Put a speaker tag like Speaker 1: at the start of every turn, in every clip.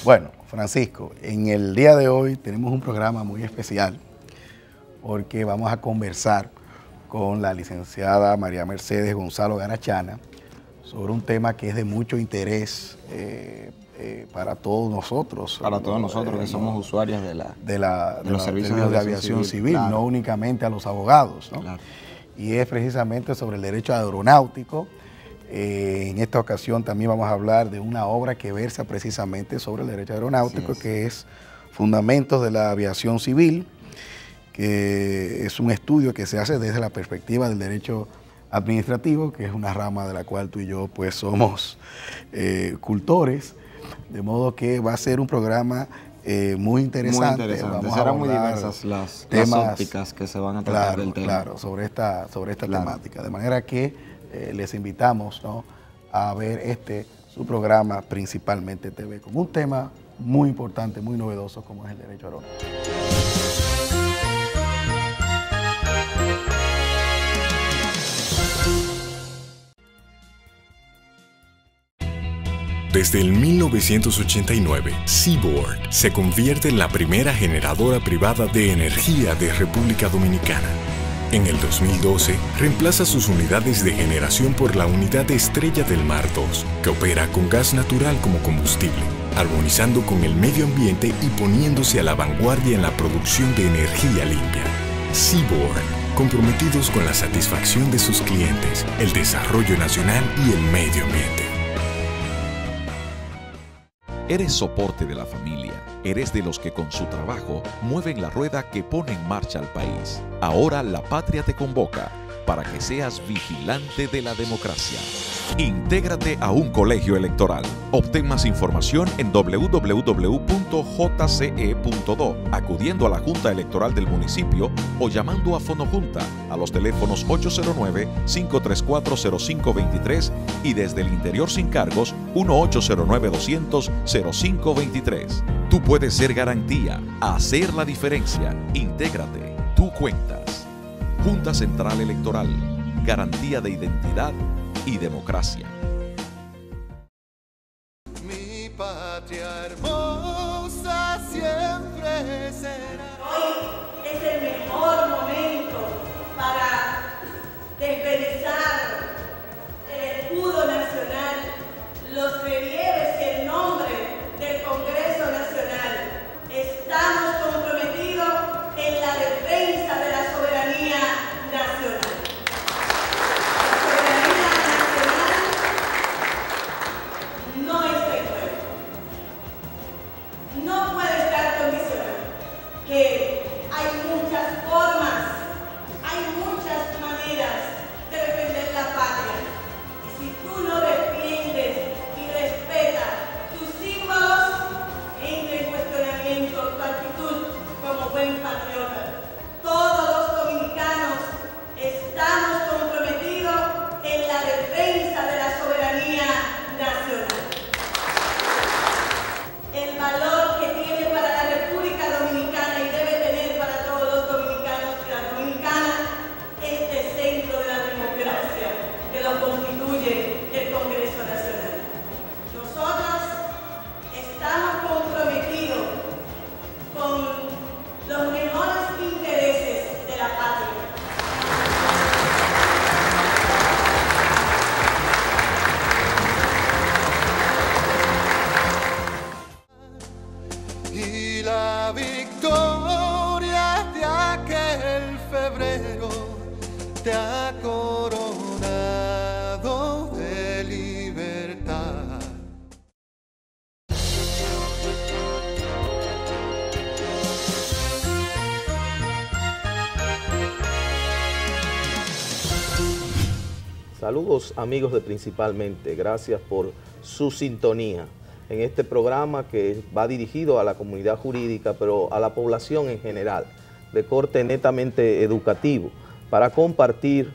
Speaker 1: Bueno, Francisco, en el día de hoy tenemos un programa muy especial porque vamos a conversar con la licenciada María Mercedes Gonzalo Garachana sobre un tema que es de mucho interés para todos nosotros.
Speaker 2: Para todos nosotros que somos usuarios de los servicios
Speaker 1: de aviación civil,
Speaker 2: claro.
Speaker 1: No únicamente a los abogados, ¿no?
Speaker 2: Claro.
Speaker 1: Y es precisamente sobre el derecho aeronáutico. En esta ocasión también vamos a hablar de una obra que versa precisamente sobre el derecho aeronáutico, que es Fundamentos de la Aviación Civil, que es un estudio que se hace desde la perspectiva del derecho administrativo, que es una rama de la cual tú y yo pues somos cultores, de modo que va a ser un programa muy interesante.
Speaker 2: Muy interesante.
Speaker 1: Vamos
Speaker 2: Serán muy diversas las ópticas que se van a tratar del tema.
Speaker 1: Claro, sobre esta temática. De manera que les invitamos, ¿no?, a ver su programa Principalmente TV, con un tema muy importante, muy novedoso, como es el derecho aeronáutico.
Speaker 3: Desde el 1989, Seaboard se convierte en la primera generadora privada de energía de República Dominicana. En el 2012, reemplaza sus unidades de generación por la unidad Estrella del Mar 2, que opera con gas natural como combustible, armonizando con el medio ambiente y poniéndose a la vanguardia en la producción de energía limpia. Seaboard, comprometidos con la satisfacción de sus clientes, el desarrollo nacional y el medio ambiente.
Speaker 4: Eres soporte de la familia. Eres de los que con su trabajo mueven la rueda que pone en marcha al país. Ahora la patria te convoca para que seas vigilante de la democracia. Intégrate a un colegio electoral. Obtén más información en www.jce.do, acudiendo a la Junta Electoral del municipio o llamando a Fonojunta a los teléfonos 809-534-0523 y desde el interior sin cargos 1-809-200-0523. Tú puedes ser garantía, hacer la diferencia. Intégrate, tú cuentas. Junta Central Electoral, garantía de identidad y democracia.
Speaker 5: Mi patria hermosa siempre será.
Speaker 6: Hoy es el mejor momento para desperezar el escudo nacional, los relieves y el nombre del Congreso Nacional. Estamos comprometidos en la defensa de la soberanía nacional. Que hay muchas formas, hay muchas maneras de defender la patria. Y si tú no defiendes y respetas tus símbolos, entra en cuestionamiento tu actitud como buen patriota. Todos los dominicanos estamos comprometidos en la defensa de la soberanía nacional. El valor que tiene para la República Dominicana y debe tener para todos los dominicanos y las dominicanas este centro de la democracia que lo constituye el Congreso Nacional. Nosotros estamos comprometidos con los mejores intereses de la patria.
Speaker 5: Y la victoria de aquel febrero te ha coronado de libertad.
Speaker 7: Saludos amigos de Principalmente, gracias por su sintonía en este programa que va dirigido a la comunidad jurídica, pero a la población en general, de corte netamente educativo, para compartir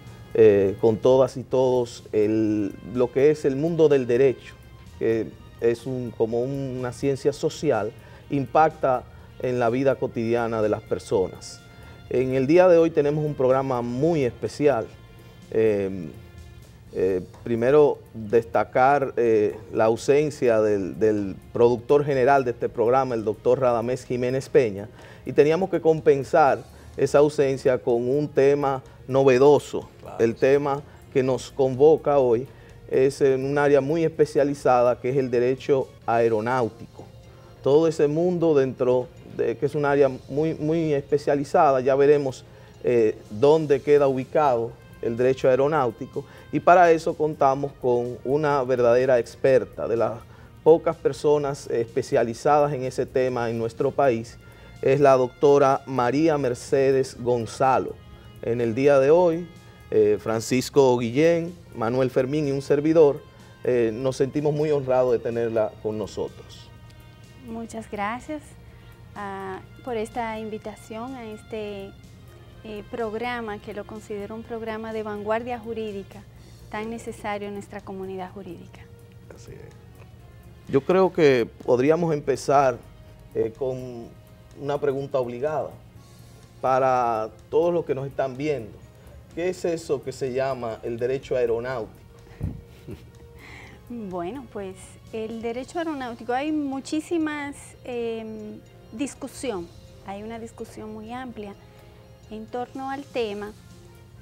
Speaker 7: con todas y todos lo que es el mundo del derecho, que es como una ciencia social, impacta en la vida cotidiana de las personas. En el día de hoy tenemos un programa muy especial. Primero, destacar la ausencia del productor general de este programa, el doctor Radamés Jiménez Peña, y teníamos que compensar esa ausencia con un tema novedoso. Claro. El tema que nos convoca hoy es en un área muy especializada, que es el derecho aeronáutico. Todo ese mundo dentro de que es un área muy especializada, ya veremos dónde queda ubicado el derecho aeronáutico, y para eso contamos con una verdadera experta, de las pocas personas especializadas en ese tema en nuestro país, es la doctora María Mercedes Gonzalo. En el día de hoy, Francisco Guillén, Manuel Fermín y un servidor, nos sentimos muy honrados de tenerla con nosotros.
Speaker 8: Muchas gracias por esta invitación a este programa, que lo considero un programa de vanguardia jurídica tan necesario en nuestra comunidad jurídica.
Speaker 7: Así es. Yo creo que podríamos empezar con una pregunta obligada para todos los que nos están viendo. ¿Qué es eso que se llama el derecho aeronáutico?
Speaker 8: Bueno, pues el derecho aeronáutico, hay muchísimas discusión, hay una discusión muy amplia en torno al tema,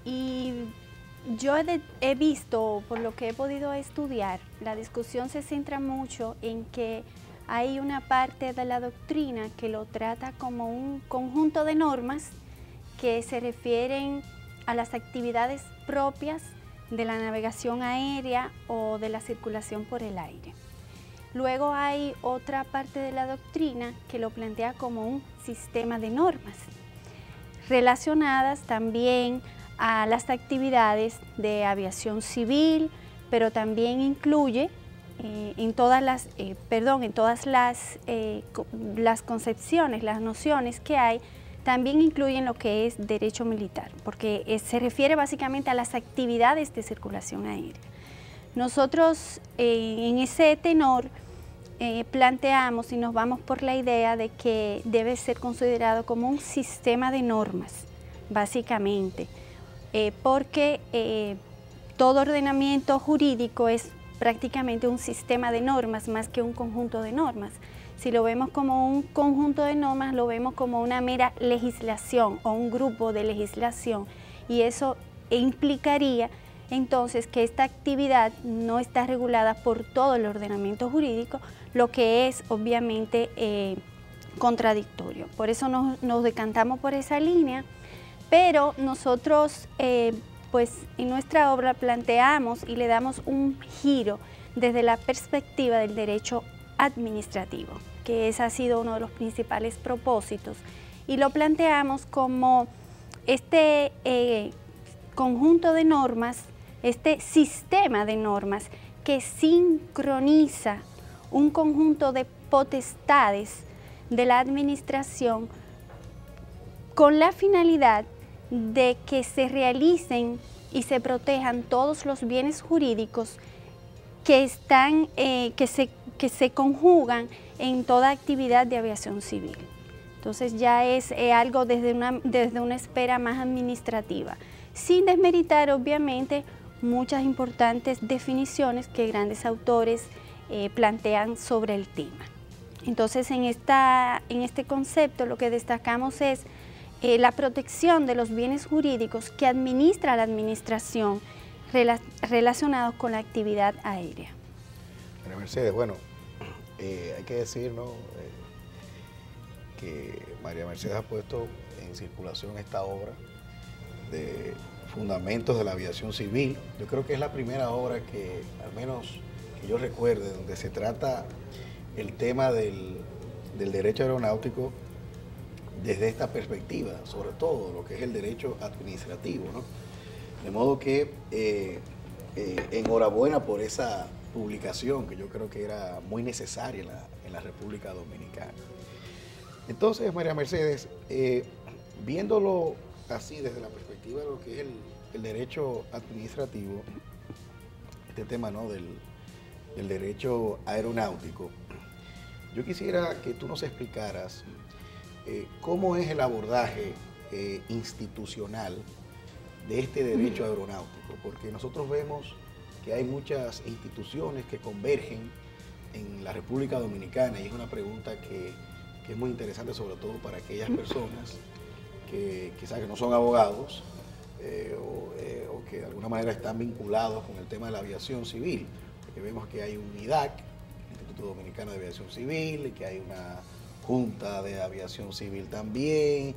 Speaker 8: y yo he visto, por lo que he podido estudiar, la discusión se centra mucho en que hay una parte de la doctrina que lo trata como un conjunto de normas que se refieren a las actividades propias de la navegación aérea o de la circulación por el aire. Luego hay otra parte de la doctrina que lo plantea como un sistema de normas relacionadas también a las actividades de aviación civil, pero también incluye en todas las concepciones, las nociones que hay, también incluyen lo que es derecho militar, porque se refiere básicamente a las actividades de circulación aérea. Nosotros en ese tenor planteamos y nos vamos por la idea de que debe ser considerado como un sistema de normas, básicamente, porque todo ordenamiento jurídico es prácticamente un sistema de normas más que un conjunto de normas. Si lo vemos como un conjunto de normas, lo vemos como una mera legislación o un grupo de legislación, y eso implicaría entonces que esta actividad no está regulada por todo el ordenamiento jurídico, lo que es obviamente contradictorio. Por eso nos decantamos por esa línea, pero nosotros pues en nuestra obra planteamos y le damos un giro desde la perspectiva del derecho administrativo, que ese ha sido uno de los principales propósitos, y lo planteamos como este conjunto de normas, este sistema de normas que sincroniza un conjunto de potestades de la administración con la finalidad de que se realicen y se protejan todos los bienes jurídicos que se conjugan en toda actividad de aviación civil. Entonces ya es algo desde una esfera más administrativa, sin desmeritar obviamente muchas importantes definiciones que grandes autores plantean sobre el tema. Entonces en este concepto lo que destacamos es la protección de los bienes jurídicos que administra la administración relacionados con la actividad aérea.
Speaker 1: María Mercedes, bueno, hay que decir, ¿no?, que María Mercedes ha puesto en circulación esta obra de fundamentos de la aviación civil. Yo creo que es la primera obra que, al menos que yo recuerde, donde se trata el tema del derecho aeronáutico desde esta perspectiva, sobre todo lo que es el derecho administrativo, ¿no? De modo que enhorabuena por esa publicación, que yo creo que era muy necesaria en la República Dominicana. Entonces, María Mercedes, viéndolo así desde la perspectiva de lo que es el derecho administrativo, este tema, ¿no?, del derecho aeronáutico, yo quisiera que tú nos explicaras cómo es el abordaje institucional de este derecho aeronáutico, porque nosotros vemos que hay muchas instituciones que convergen en la República Dominicana, y es una pregunta que es muy interesante, sobre todo para aquellas personas que quizás que no son abogados o que de alguna manera están vinculados con el tema de la aviación civil, porque vemos que hay un IDAC, Instituto Dominicano de Aviación Civil, y que hay una Junta de Aviación Civil también.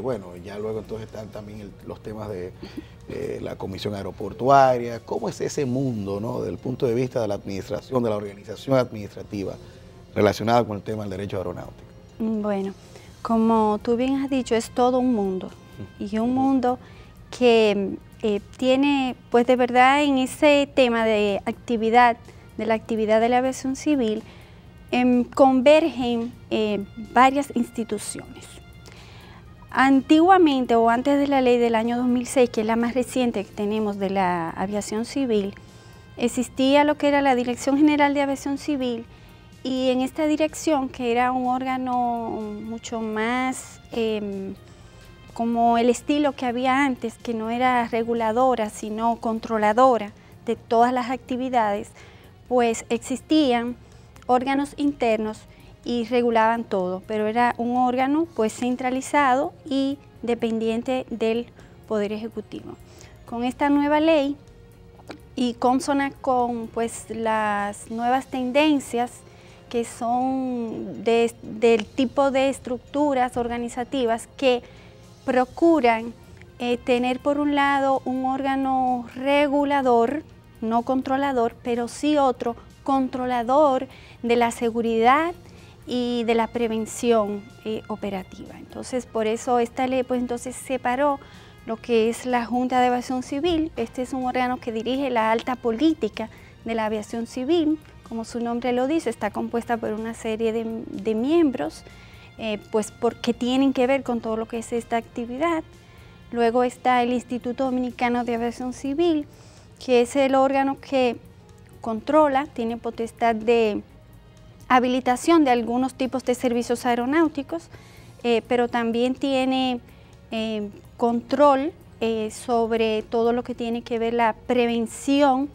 Speaker 1: Bueno, ya luego entonces están también los temas de la Comisión Aeroportuaria. ¿Cómo es ese mundo, ¿no?, desde el punto de vista de la administración, de la organización administrativa relacionada con el tema del derecho aeronáutico?
Speaker 8: Bueno, como tú bien has dicho, es todo un mundo, y un mundo que tiene, pues de verdad, en ese tema de actividad, de la actividad de la aviación civil, convergen varias instituciones. Antiguamente, o antes de la ley del año 2006, que es la más reciente que tenemos de la aviación civil, existía lo que era la Dirección General de Aviación Civil, y en esta dirección, que era un órgano mucho más como el estilo que había antes, que no era reguladora, sino controladora de todas las actividades, pues existían órganos internos y regulaban todo, pero era un órgano pues centralizado y dependiente del Poder Ejecutivo. Con esta nueva ley y consona con pues las nuevas tendencias que son del tipo de estructuras organizativas que procuran tener por un lado un órgano regulador, no controlador, pero sí otro controlador de la seguridad y de la prevención operativa. Entonces, por eso esta ley pues entonces separó lo que es la Junta de Aviación Civil. Este es un órgano que dirige la alta política de la aviación civil. Como su nombre lo dice, está compuesta por una serie de miembros, pues porque tienen que ver con todo lo que es esta actividad. Luego está el Instituto Dominicano de Aviación Civil, que es el órgano que controla, tiene potestad de habilitación de algunos tipos de servicios aeronáuticos, pero también tiene control sobre todo lo que tiene que ver la prevención,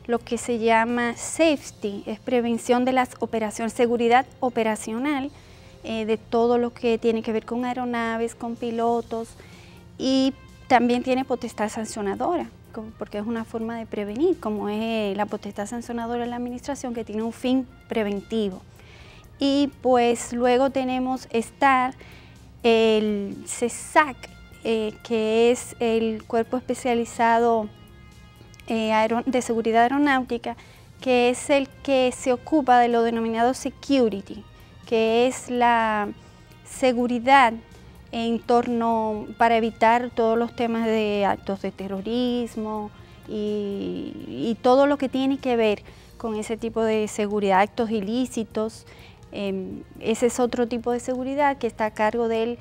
Speaker 8: lo que se llama safety, es prevención de las operaciones, seguridad operacional, de todo lo que tiene que ver con aeronaves, con pilotos, y también tiene potestad sancionadora, porque es una forma de prevenir, como es la potestad sancionadora de la administración, que tiene un fin preventivo. Y pues luego tenemos el CESAC, que es el Cuerpo Especializado de Seguridad Aeronáutica, que es el que se ocupa de lo denominado security, que es la seguridad en torno para evitar todos los temas de actos de terrorismo y todo lo que tiene que ver con ese tipo de seguridad, actos ilícitos. Ese es otro tipo de seguridad que está a cargo del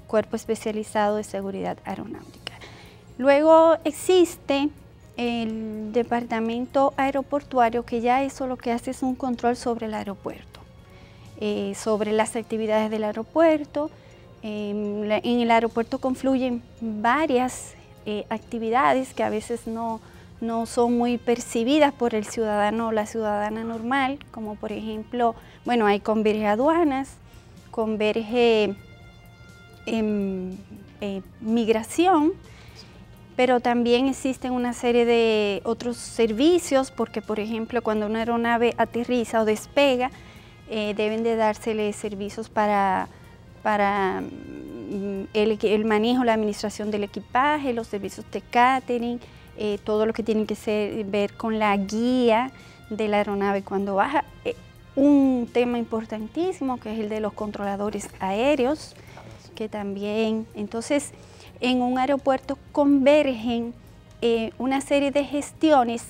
Speaker 8: Cuerpo Especializado de Seguridad Aeronáutica. Luego existe el Departamento Aeroportuario, que ya eso lo que hace es un control sobre el aeropuerto, sobre las actividades del aeropuerto. En el aeropuerto confluyen varias actividades que a veces no son muy percibidas por el ciudadano o la ciudadana normal, como por ejemplo, bueno, ahí converge aduanas, converge migración, pero también existen una serie de otros servicios, porque por ejemplo cuando una aeronave aterriza o despega, deben de dársele servicios para el manejo, la administración del equipaje, los servicios de catering, todo lo que tiene que ver con la guía de la aeronave cuando baja. Un tema importantísimo que es el de los controladores aéreos, que también, entonces, en un aeropuerto convergen una serie de gestiones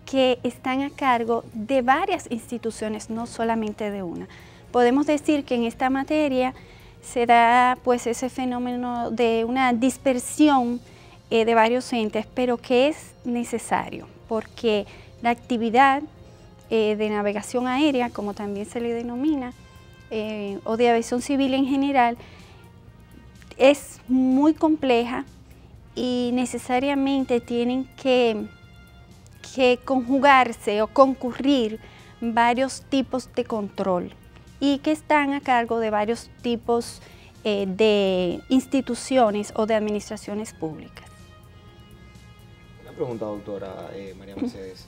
Speaker 8: que están a cargo de varias instituciones, no solamente de una. Podemos decir que en esta materia se da pues ese fenómeno de una dispersión de varios entes, pero que es necesario, porque la actividad de navegación aérea, como también se le denomina, o de aviación civil en general, es muy compleja y necesariamente tienen que que conjugarse o concurrir varios tipos de control y que están a cargo de varios tipos de instituciones o de administraciones públicas.
Speaker 2: Una pregunta, doctora María Mercedes.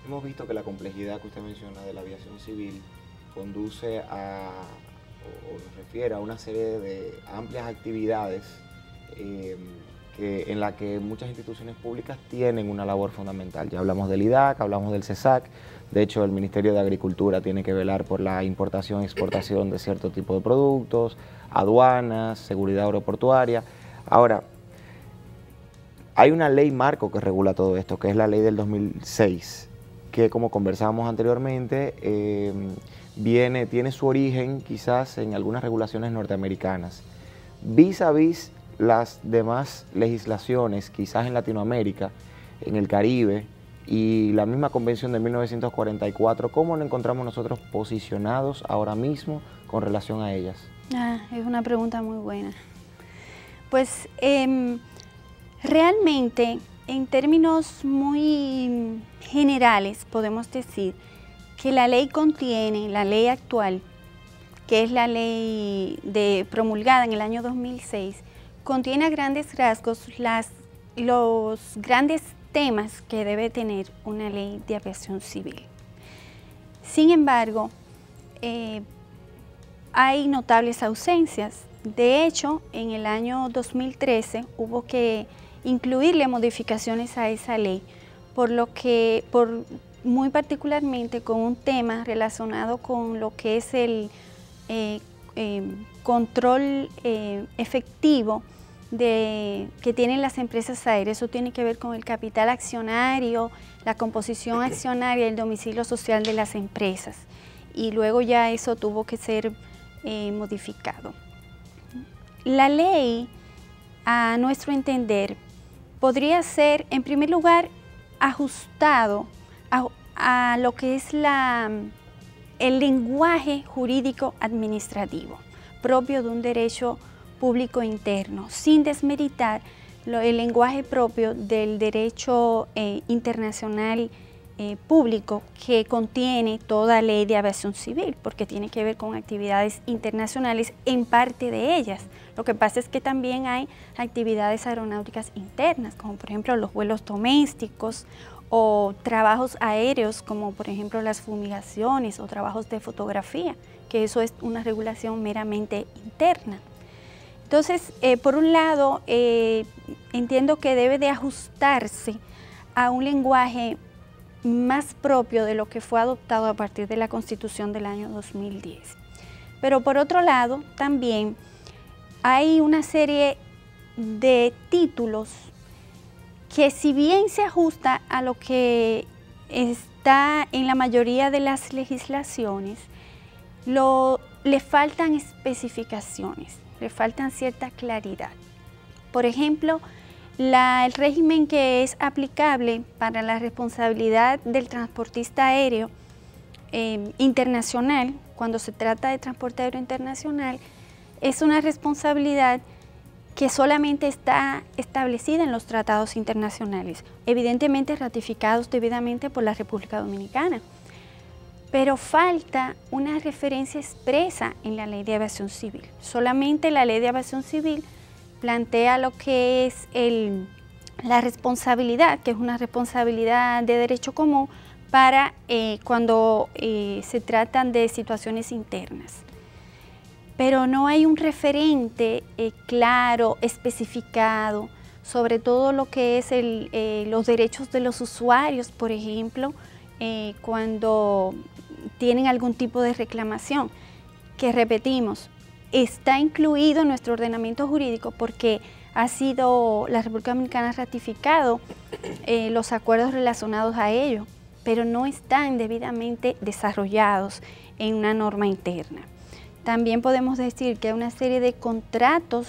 Speaker 2: Hemos visto que la complejidad que usted menciona de la aviación civil conduce a, o nos refiere a una serie de amplias actividades en la que muchas instituciones públicas tienen una labor fundamental. Ya hablamos del IDAC, hablamos del CESAC. De hecho, el Ministerio de Agricultura tiene que velar por la importación y exportación de cierto tipo de productos, aduanas, seguridad aeroportuaria. Ahora, hay una ley marco que regula todo esto, que es la ley del 2006, que como conversábamos anteriormente, tiene su origen quizás en algunas regulaciones norteamericanas. Vis a vis las demás legislaciones, quizás en Latinoamérica, en el Caribe, y la misma convención de 1944, ¿cómo nos encontramos nosotros posicionados ahora mismo con relación a ellas?
Speaker 8: Es una pregunta muy buena. Pues realmente, en términos muy generales, podemos decir que la ley contiene, la ley actual, que es la ley promulgada en el año 2006, contiene a grandes rasgos los grandes temas que debe tener una ley de aviación civil. Sin embargo, hay notables ausencias. De hecho, en el año 2013 hubo que incluirle modificaciones a esa ley, muy particularmente con un tema relacionado con lo que es el control efectivo que tienen las empresas aéreas. Eso tiene que ver con el capital accionario, la composición accionaria y el domicilio social de las empresas. Y luego ya eso tuvo que ser modificado. La ley, a nuestro entender, podría ser, en primer lugar, ajustado a lo que es el lenguaje jurídico administrativo propio de un derecho público interno, sin desmeritar el lenguaje propio del derecho internacional público que contiene toda ley de aviación civil, porque tiene que ver con actividades internacionales en parte de ellas. Lo que pasa es que también hay actividades aeronáuticas internas, como por ejemplo los vuelos domésticos o trabajos aéreos, como por ejemplo las fumigaciones o trabajos de fotografía, que eso es una regulación meramente interna. Entonces, por un lado, entiendo que debe de ajustarse a un lenguaje más propio de lo que fue adoptado a partir de la Constitución del año 2010. Pero por otro lado, también hay una serie de títulos que, si bien se ajusta a lo que está en la mayoría de las legislaciones, le faltan especificaciones, le faltan cierta claridad. Por ejemplo, el régimen que es aplicable para la responsabilidad del transportista aéreo internacional, cuando se trata de transporte aéreo internacional, es una responsabilidad que solamente está establecida en los tratados internacionales, evidentemente ratificados debidamente por la República Dominicana. Pero falta una referencia expresa en la Ley de Aviación Civil. Solamente la Ley de Aviación Civil plantea lo que es la responsabilidad, que es una responsabilidad de derecho común para cuando se tratan de situaciones internas. Pero no hay un referente claro, especificado, sobre todo lo que es los derechos de los usuarios, por ejemplo, cuando tienen algún tipo de reclamación, que repetimos, está incluido en nuestro ordenamiento jurídico porque la República Dominicana ha ratificado los acuerdos relacionados a ello, pero no están debidamente desarrollados en una norma interna. También podemos decir que hay una serie de contratos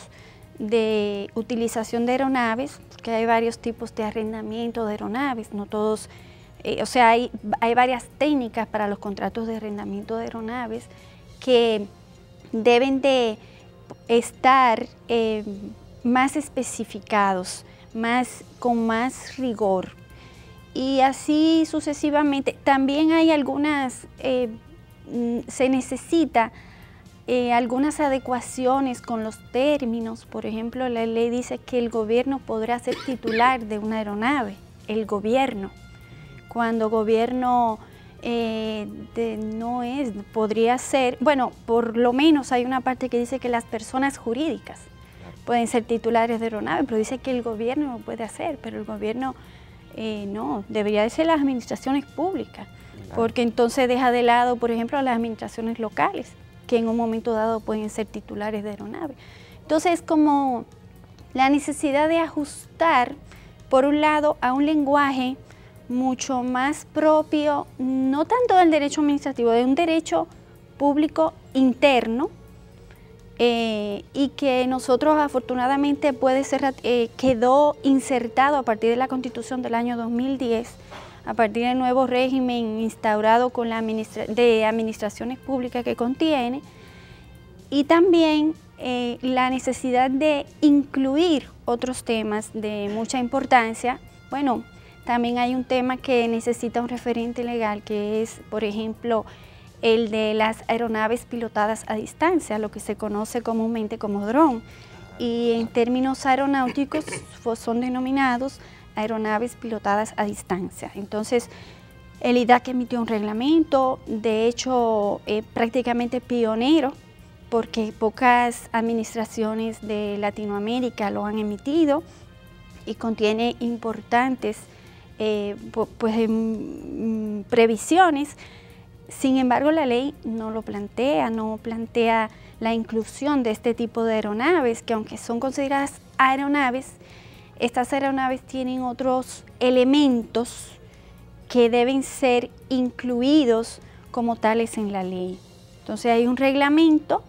Speaker 8: de utilización de aeronaves, porque hay varios tipos de arrendamiento de aeronaves, no todos, hay varias técnicas para los contratos de arrendamiento de aeronaves que deben de estar más especificados, con más rigor. y así sucesivamente. También hay algunas, se necesita algunas adecuaciones con los términos. Por ejemplo, la ley dice que el gobierno podrá ser titular de una aeronave, el gobierno. Cuando gobierno no es, podría ser, bueno, por lo menos hay una parte que dice que las personas jurídicas pueden ser titulares de aeronave, pero dice que el gobierno lo puede hacer, pero el gobierno no, debería de ser las administraciones públicas, porque entonces deja de lado, por ejemplo, a las administraciones locales, que en un momento dado pueden ser titulares de aeronave. Entonces es como la necesidad de ajustar, por un lado, a un lenguaje mucho más propio, no tanto del derecho administrativo, de un derecho público interno, y que nosotros afortunadamente quedó insertado a partir de la Constitución del año 2010, a partir del nuevo régimen instaurado con la de administraciones públicas que contiene, y también la necesidad de incluir otros temas de mucha importancia. Bueno, también hay un tema que necesita un referente legal, que es, por ejemplo, el de las aeronaves pilotadas a distancia, lo que se conoce comúnmente como dron, y en términos aeronáuticos son denominados aeronaves pilotadas a distancia. Entonces, el IDAC emitió un reglamento, de hecho prácticamente pionero, porque pocas administraciones de Latinoamérica lo han emitido, y contiene importantes previsiones. Sin embargo, la ley no lo plantea, no plantea la inclusión de este tipo de aeronaves, que aunque son consideradas aeronaves, estas aeronaves tienen otros elementos que deben ser incluidos como tales en la ley. Entonces hay un reglamento,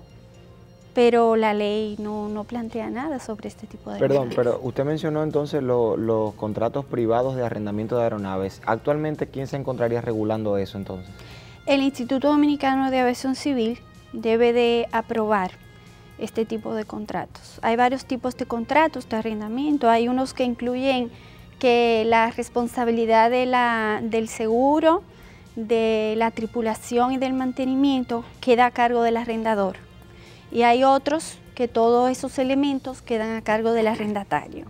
Speaker 8: pero la ley no plantea nada sobre este tipo de aeronaves.
Speaker 2: Perdón, pero usted mencionó entonces los contratos privados de arrendamiento de aeronaves. ¿Actualmente quién se encontraría regulando eso entonces?
Speaker 8: El Instituto Dominicano de Aviación Civil debe de aprobar este tipo de contratos. Hay varios tipos de contratos de arrendamiento. Hay unos que incluyen que la responsabilidad del seguro, de la tripulación y del mantenimiento queda a cargo del arrendador. Y hay otros que todos esos elementos quedan a cargo del arrendatario.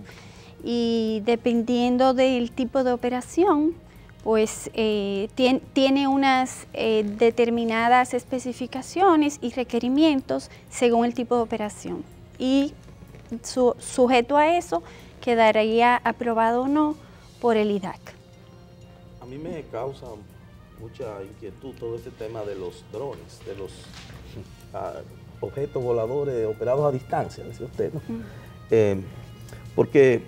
Speaker 8: Y dependiendo del tipo de operación, pues tiene unas determinadas especificaciones y requerimientos según el tipo de operación. Y sujeto a eso, quedaría aprobado o no por el IDAC.
Speaker 7: A mí me causa mucha inquietud todo este tema de los drones, de los objetos voladores operados a distancia, decía usted, ¿no? Porque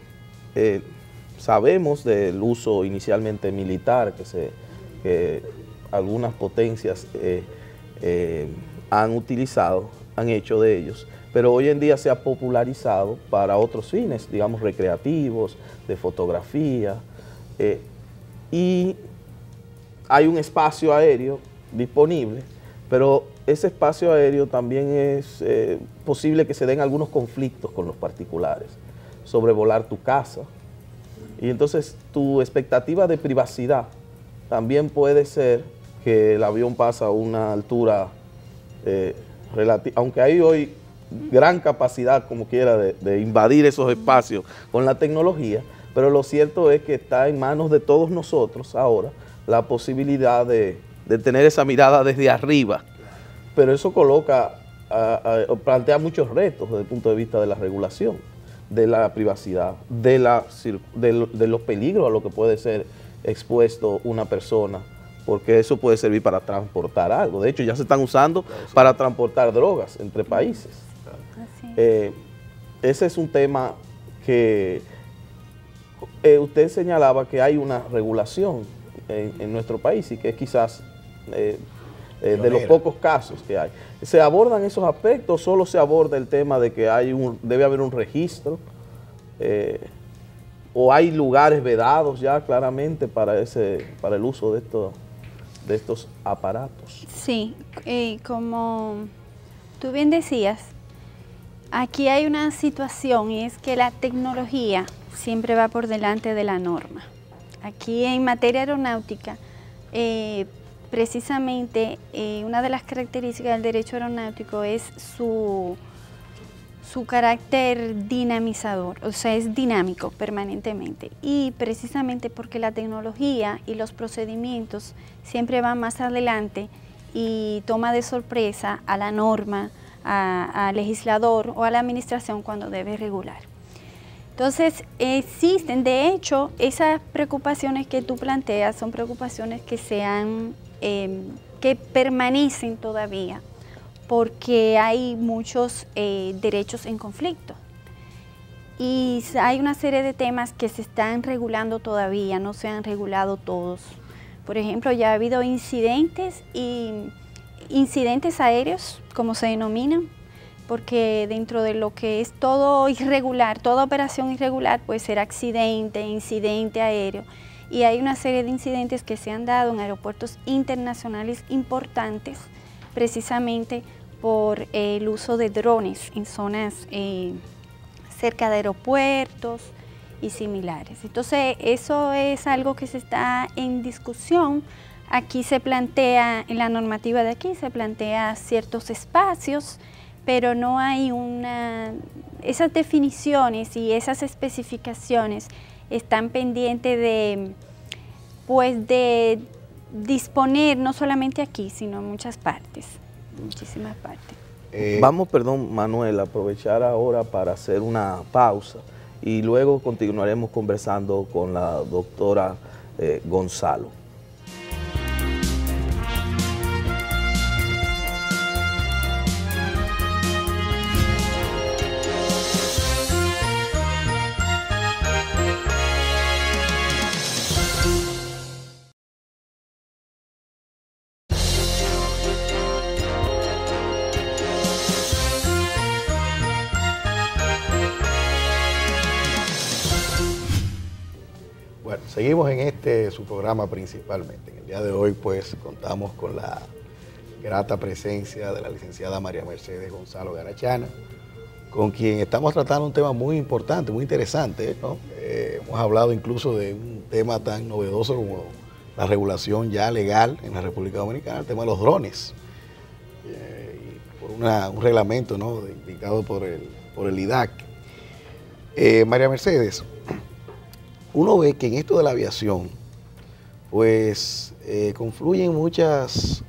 Speaker 7: sabemos del uso inicialmente militar que algunas potencias han utilizado, han hecho de ellos, pero hoy en día se ha popularizado para otros fines, digamos recreativos, de fotografía, y hay un espacio aéreo disponible, pero ese espacio aéreo también es posible que se den algunos conflictos con los particulares, sobrevolar tu casa. Y entonces tu expectativa de privacidad también puede ser que el avión pasa a una altura relativa, aunque hay hoy gran capacidad como quiera de invadir esos espacios con la tecnología, pero lo cierto es que está en manos de todos nosotros ahora la posibilidad de tener esa mirada desde arriba, pero eso plantea muchos retos desde el punto de vista de la regulación, de la privacidad, de los peligros a lo que puede ser expuesto una persona, porque eso puede servir para transportar algo. De hecho, ya se están usando para transportar drogas entre países. Ese es un tema que usted señalaba que hay una regulación en nuestro país y que es quizás de los pocos casos que hay. ¿Se abordan esos aspectos o solo se aborda el tema de que debe haber un registro? ¿O hay lugares vedados ya claramente para el uso de estos aparatos?
Speaker 8: Sí, como tú bien decías, aquí hay una situación y es que la tecnología siempre va por delante de la norma. Aquí en materia aeronáutica, precisamente una de las características del derecho aeronáutico es su carácter dinamizador, o sea, es dinámico permanentemente, y precisamente porque la tecnología y los procedimientos siempre van más adelante y toma de sorpresa a la norma, al legislador o a la administración cuando debe regular. Entonces, existen, de hecho, esas preocupaciones que tú planteas son preocupaciones que que permanecen todavía, porque hay muchos derechos en conflicto. Y hay una serie de temas que se están regulando todavía, no se han regulado todos. Por ejemplo, ya ha habido incidentes aéreos, como se denominan, porque dentro de lo que es todo irregular, toda operación irregular, puede ser accidente, incidente aéreo. Y hay una serie de incidentes que se han dado en aeropuertos internacionales importantes, precisamente por el uso de drones en zonas cerca de aeropuertos y similares. Entonces, eso es algo que se está en discusión. Aquí se plantea, en la normativa de aquí, se plantea ciertos espacios, pero no hay esas definiciones y esas especificaciones están pendientes de disponer no solamente aquí, sino en muchas partes, muchísimas partes.
Speaker 7: Vamos, perdón, Manuel, a aprovechar ahora para hacer una pausa y luego continuaremos conversando con la doctora Gonzalo.
Speaker 1: Bueno, seguimos en su programa principalmente. En el día de hoy, pues, contamos con la grata presencia de la licenciada María Mercedes Gonzalo Garachana, con quien estamos tratando un tema muy importante, muy interesante, ¿no? Hemos hablado incluso de un tema tan novedoso como la regulación ya legal en la República Dominicana, el tema de los drones, por un reglamento, ¿no?, indicado por el IDAC. María Mercedes, uno ve que en esto de la aviación, pues confluyen muchas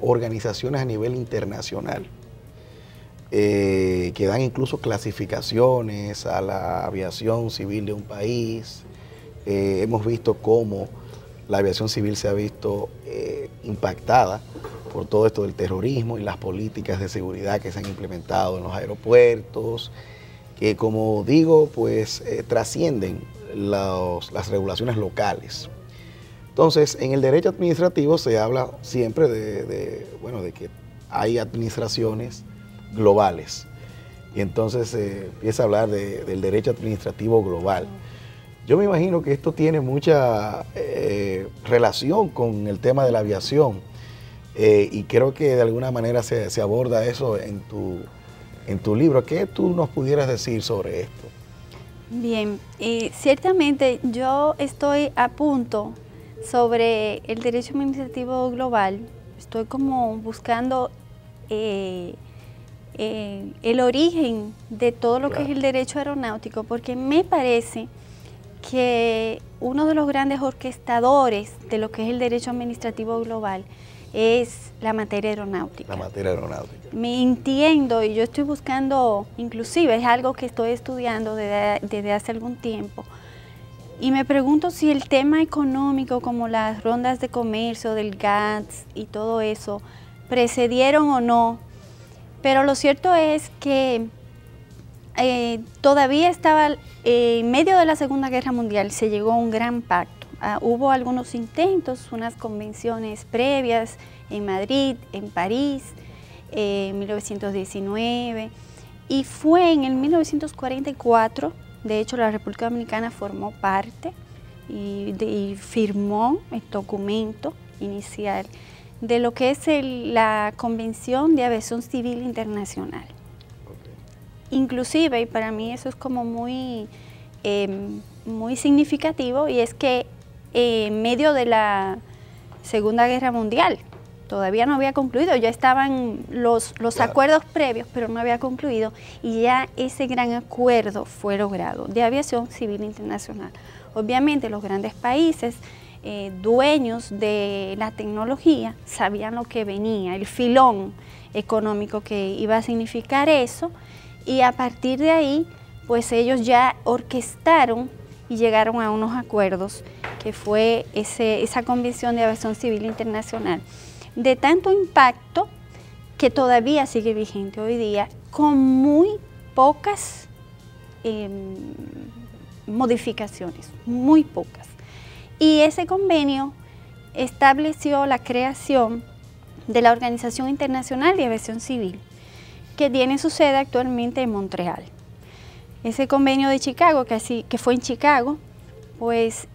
Speaker 1: organizaciones a nivel internacional que dan incluso clasificaciones a la aviación civil de un país. Hemos visto cómo la aviación civil se ha visto impactada por todo esto del terrorismo y las políticas de seguridad que se han implementado en los aeropuertos, que, como digo, pues trascienden las regulaciones locales. Entonces, en el derecho administrativo se habla siempre de que hay administraciones globales, y entonces se empieza a hablar del derecho administrativo global. Yo me imagino que esto tiene mucha relación con el tema de la aviación, y creo que de alguna manera se aborda eso en tu libro. ¿Qué tú nos pudieras decir sobre esto?
Speaker 8: Bien, ciertamente yo estoy a punto sobre el derecho administrativo global. Estoy como buscando el origen de todo lo que es el derecho aeronáutico, porque me parece que uno de los grandes orquestadores de lo que es el derecho administrativo global es la materia aeronáutica.
Speaker 1: La materia aeronáutica.
Speaker 8: Me entiendo, y yo estoy buscando, inclusive es algo que estoy estudiando desde hace algún tiempo, y me pregunto si el tema económico, como las rondas de comercio del GATS y todo eso, precedieron o no, pero lo cierto es que todavía estaba, en medio de la Segunda Guerra Mundial, se llegó a un gran pacto. Hubo algunos intentos, unas convenciones previas en Madrid, en París, en 1919, y fue en el 1944, de hecho la República Dominicana formó parte y firmó el documento inicial de lo que es la Convención de Aviación Civil Internacional. Inclusive, y para mí eso es como muy muy significativo, y es que en medio de la Segunda Guerra Mundial, todavía no había concluido, ya estaban los acuerdos previos, pero no había concluido, y ya ese gran acuerdo fue logrado de aviación civil internacional. Obviamente los grandes países dueños de la tecnología sabían lo que venía, el filón económico que iba a significar eso, y a partir de ahí pues ellos ya orquestaron y llegaron a unos acuerdos que fue esa Convención de Aviación Civil Internacional, de tanto impacto que todavía sigue vigente hoy día, con muy pocas modificaciones, muy pocas. Y ese convenio estableció la creación de la Organización Internacional de Aviación Civil, que tiene su sede actualmente en Montreal. Ese convenio de Chicago, que fue en Chicago, pues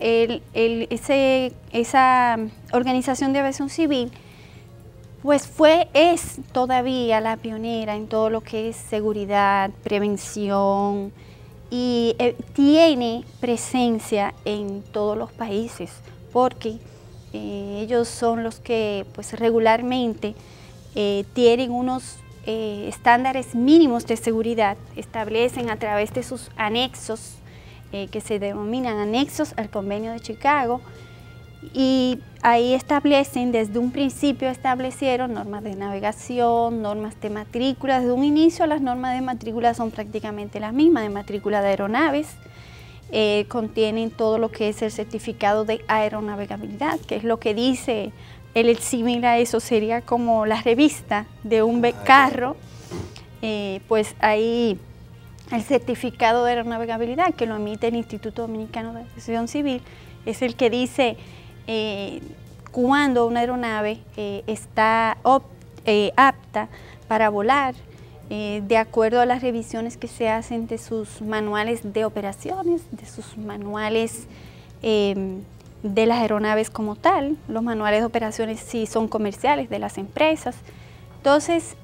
Speaker 8: esa Organización de Aviación Civil pues es todavía la pionera en todo lo que es seguridad, prevención, y tiene presencia en todos los países, porque ellos son los que pues regularmente tienen unos estándares mínimos de seguridad, establecen a través de sus anexos, que se denominan anexos al Convenio de Chicago, y ahí establecen, desde un principio establecieron normas de navegación, normas de matrícula. Desde un inicio las normas de matrícula son prácticamente las mismas, de matrícula de aeronaves, contienen todo lo que es el certificado de aeronavegabilidad, que es lo que dice, el símil a eso sería como la revista de un carro, pues ahí el certificado de aeronavegabilidad que lo emite el Instituto Dominicano de Aviación Civil es el que dice cuando una aeronave está apta para volar, de acuerdo a las revisiones que se hacen de sus manuales de operaciones, de sus manuales de las aeronaves como tal. Los manuales de operaciones sí son comerciales de las empresas. Entonces,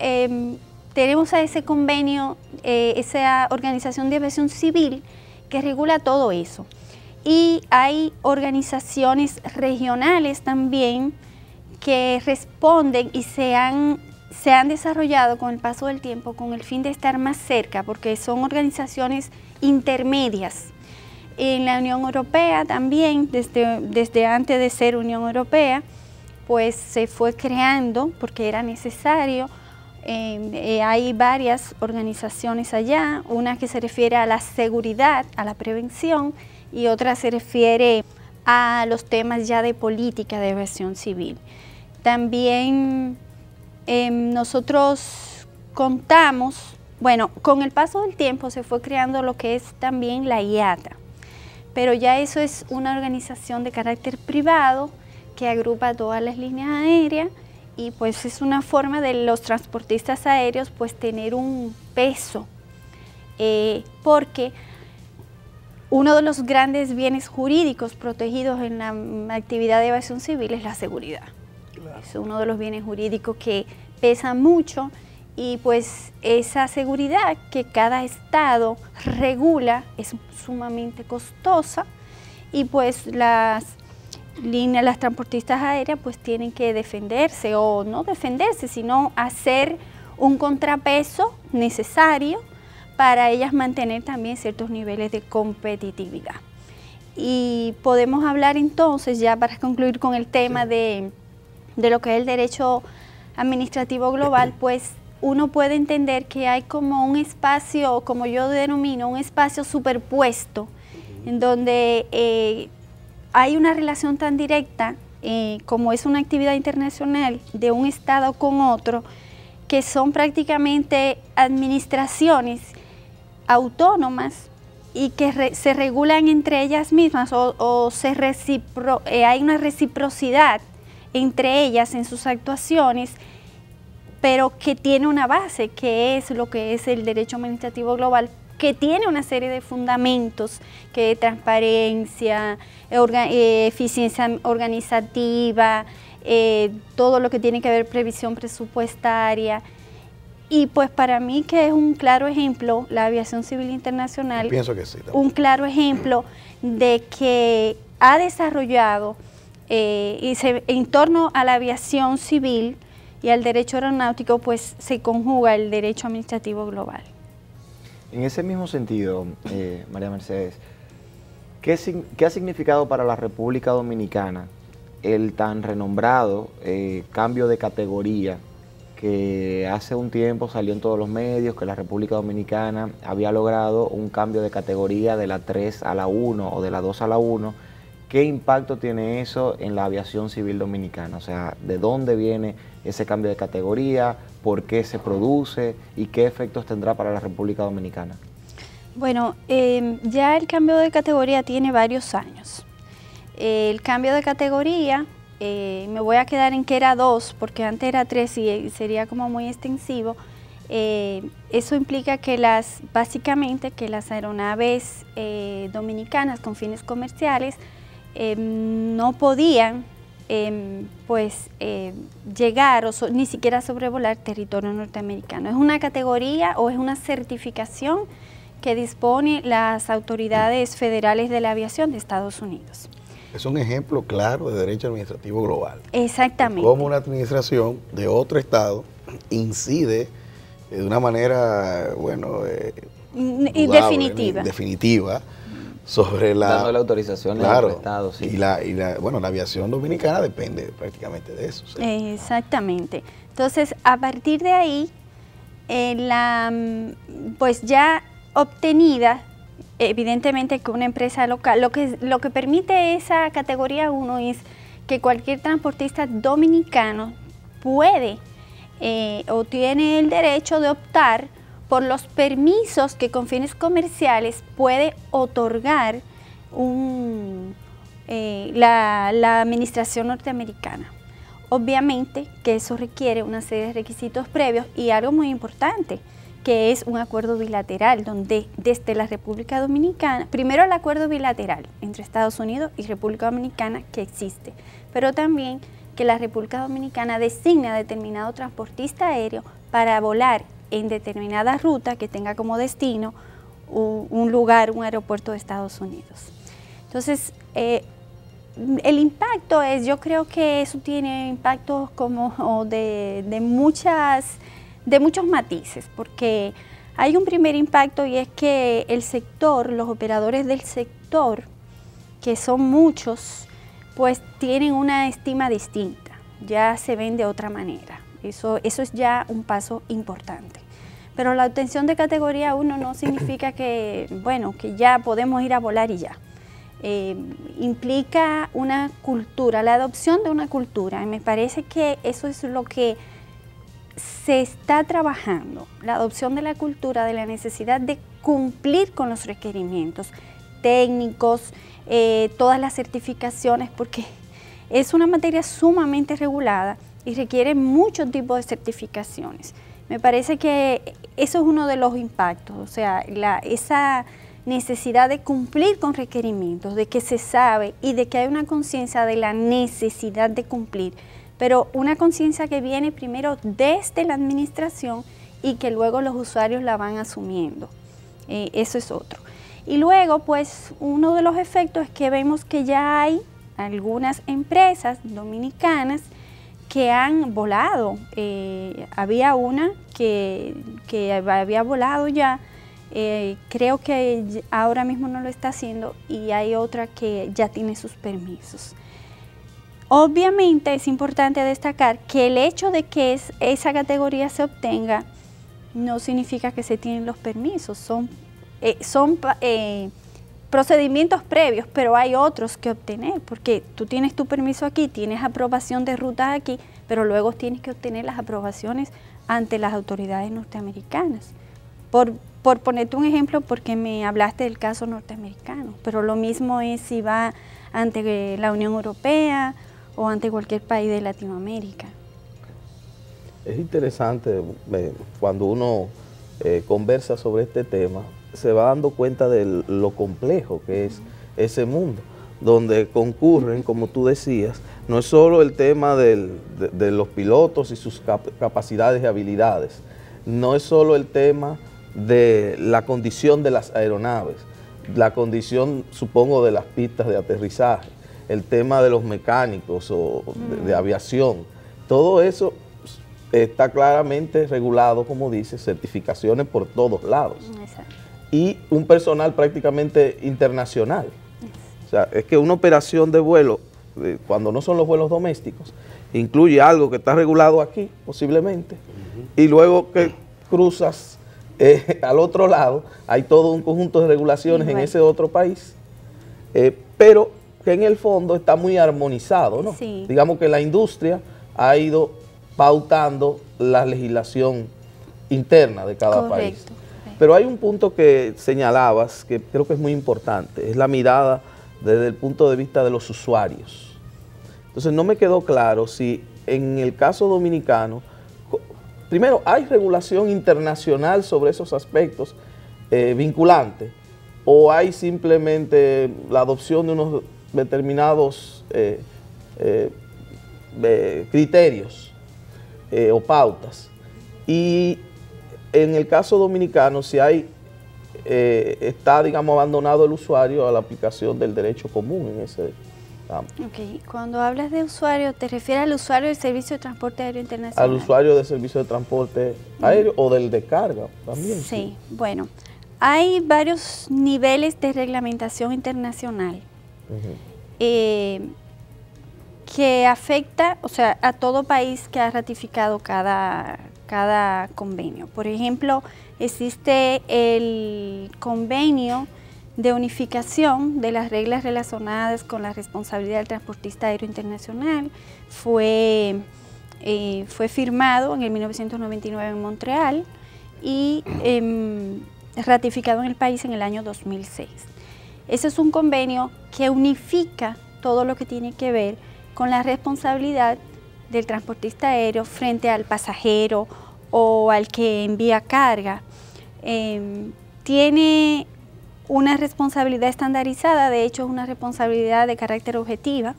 Speaker 8: tenemos a ese convenio, esa Organización de Aviación Civil que regula todo eso. Y hay organizaciones regionales también que responden y se han desarrollado con el paso del tiempo con el fin de estar más cerca, porque son organizaciones intermedias. En la Unión Europea también, desde antes de ser Unión Europea, pues se fue creando porque era necesario. Hay varias organizaciones allá, una que se refiere a la seguridad, a la prevención, y otra se refiere a los temas ya de política de aviación civil. También nosotros contamos, bueno, con el paso del tiempo se fue creando lo que es también la IATA, pero ya eso es una organización de carácter privado que agrupa todas las líneas aéreas, y pues es una forma de los transportistas aéreos pues tener un peso, porque uno de los grandes bienes jurídicos protegidos en la actividad de aviación civil es la seguridad. Claro. Es uno de los bienes jurídicos que pesa mucho, y pues esa seguridad que cada estado regula es sumamente costosa, y pues las transportistas aéreas pues tienen que defenderse, o no defenderse, sino hacer un contrapeso necesario para ellas mantener también ciertos niveles de competitividad. Y podemos hablar entonces, ya para concluir con el tema de lo que es el derecho administrativo global, pues uno puede entender que hay como un espacio, como yo denomino, un espacio superpuesto, en donde hay una relación tan directa, como es una actividad internacional de un estado con otro, que son prácticamente administraciones autónomas y que se regulan entre ellas mismas, o hay una reciprocidad entre ellas en sus actuaciones, pero que tiene una base, que es lo que es el derecho administrativo global, que tiene una serie de fundamentos, que transparencia, eficiencia organizativa, todo lo que tiene que ver previsión presupuestaria, Y pues para mí que es un claro ejemplo, la aviación civil internacional,
Speaker 1: pienso que sí, también.
Speaker 8: Un claro ejemplo de que ha desarrollado en torno a la aviación civil y al derecho aeronáutico, pues se conjuga el derecho administrativo global.
Speaker 2: En ese mismo sentido, María Mercedes, ¿qué ha significado para la República Dominicana el tan renombrado cambio de categoría que hace un tiempo salió en todos los medios, que la República Dominicana había logrado un cambio de categoría de la 3 a la 1 o de la 2 a la 1? ¿Qué impacto tiene eso en la aviación civil dominicana? O sea, ¿de dónde viene ese cambio de categoría? ¿Por qué se produce? ¿Y qué efectos tendrá para la República Dominicana?
Speaker 8: Bueno, ya el cambio de categoría tiene varios años. El cambio de categoría, me voy a quedar en que era 2, porque antes era 3 y sería como muy extensivo. Eso implica que básicamente que las aeronaves dominicanas con fines comerciales no podían llegar o ni siquiera sobrevolar territorio norteamericano. Es una categoría o es una certificación que dispone las autoridades federales de la aviación de Estados Unidos.
Speaker 1: Es un ejemplo claro de derecho administrativo global.
Speaker 8: Exactamente.
Speaker 1: Cómo una administración de otro estado incide de una manera,
Speaker 8: y
Speaker 1: definitiva sobre la...
Speaker 2: Dándole autorizaciones al estado, sí.
Speaker 1: Y la aviación dominicana depende prácticamente de eso. ¿Sí?
Speaker 8: Exactamente. Entonces, a partir de ahí, pues ya obtenida, evidentemente que una empresa local, lo que permite esa categoría 1 es que cualquier transportista dominicano puede o tiene el derecho de optar por los permisos que con fines comerciales puede otorgar la administración norteamericana. Obviamente que eso requiere una serie de requisitos previos y algo muy importante, que es un acuerdo bilateral, donde desde la República Dominicana, primero el acuerdo bilateral entre Estados Unidos y República Dominicana que existe, pero también que la República Dominicana designa a determinado transportista aéreo para volar en determinada ruta que tenga como destino un lugar, un aeropuerto de Estados Unidos. Entonces, el impacto yo creo que eso tiene impactos como de muchos matices, porque hay un primer impacto y es que el sector, los operadores del sector, que son muchos, pues tienen una estima distinta, ya se ven de otra manera. Eso es ya un paso importante. Pero la obtención de categoría 1 no significa que ya podemos ir a volar y ya. Implica una cultura, la adopción de una cultura. Y me parece que eso es lo que se está trabajando, la adopción de la cultura, de la necesidad de cumplir con los requerimientos técnicos, todas las certificaciones, porque es una materia sumamente regulada y requiere muchos tipos de certificaciones. Me parece que eso es uno de los impactos, o sea, esa necesidad de cumplir con requerimientos, de que se sabe y de que hay una conciencia de la necesidad de cumplir, pero una conciencia que viene primero desde la administración y que luego los usuarios la van asumiendo. Eso es otro. Y luego, pues, uno de los efectos es que vemos que ya hay algunas empresas dominicanas que han volado. Había una que había volado ya, creo que ahora mismo no lo está haciendo, y hay otra que ya tiene sus permisos. Obviamente es importante destacar que el hecho de que esa categoría se obtenga no significa que se tienen los permisos, son procedimientos previos, pero hay otros que obtener, porque tú tienes tu permiso aquí, tienes aprobación de rutas aquí, pero luego tienes que obtener las aprobaciones ante las autoridades norteamericanas. Por ponerte un ejemplo, porque me hablaste del caso norteamericano, pero lo mismo es si va ante la Unión Europea o ante cualquier país de Latinoamérica.
Speaker 7: Es interesante cuando uno conversa sobre este tema, se va dando cuenta de lo complejo que es ese mundo, donde concurren, como tú decías, no es solo el tema de los pilotos y sus capacidades y habilidades, no es solo el tema de la condición de las aeronaves, la condición, supongo, de las pistas de aterrizaje, el tema de los mecánicos o de aviación, todo eso está claramente regulado, como dice, certificaciones por todos lados.
Speaker 8: Exacto.
Speaker 7: Y un personal prácticamente internacional. O sea, es que una operación de vuelo, cuando no son los vuelos domésticos, incluye algo que está regulado aquí, posiblemente, y luego que cruzas al otro lado, hay todo un conjunto de regulaciones en ese otro país, pero que en el fondo está muy armonizado, ¿no?
Speaker 8: Sí.
Speaker 7: Digamos que la industria ha ido pautando la legislación interna de cada país. Pero hay un punto que señalabas que creo que es muy importante, es la mirada desde el punto de vista de los usuarios. Entonces no me quedó claro si en el caso dominicano, primero, ¿hay regulación internacional sobre esos aspectos vinculantes? ¿O hay simplemente la adopción de unos determinados criterios o pautas? Y en el caso dominicano, si hay, está, digamos, abandonado el usuario a la aplicación del derecho común en ese campo.
Speaker 8: Ok, cuando hablas de usuario, ¿te refieres al usuario del servicio de transporte aéreo internacional?
Speaker 7: Al usuario del servicio de transporte aéreo o del de carga también.
Speaker 8: Sí, bueno, hay varios niveles de reglamentación internacional que afecta, o sea, a todo país que ha ratificado cada convenio. Por ejemplo, existe el convenio de unificación de las reglas relacionadas con la responsabilidad del transportista aéreo internacional. Fue firmado en el 1999 en Montreal y ratificado en el país en el año 2006. Ese es un convenio que unifica todo lo que tiene que ver con la responsabilidad del transportista aéreo frente al pasajero o al que envía carga. Tiene una responsabilidad estandarizada, de hecho es una responsabilidad de carácter objetiva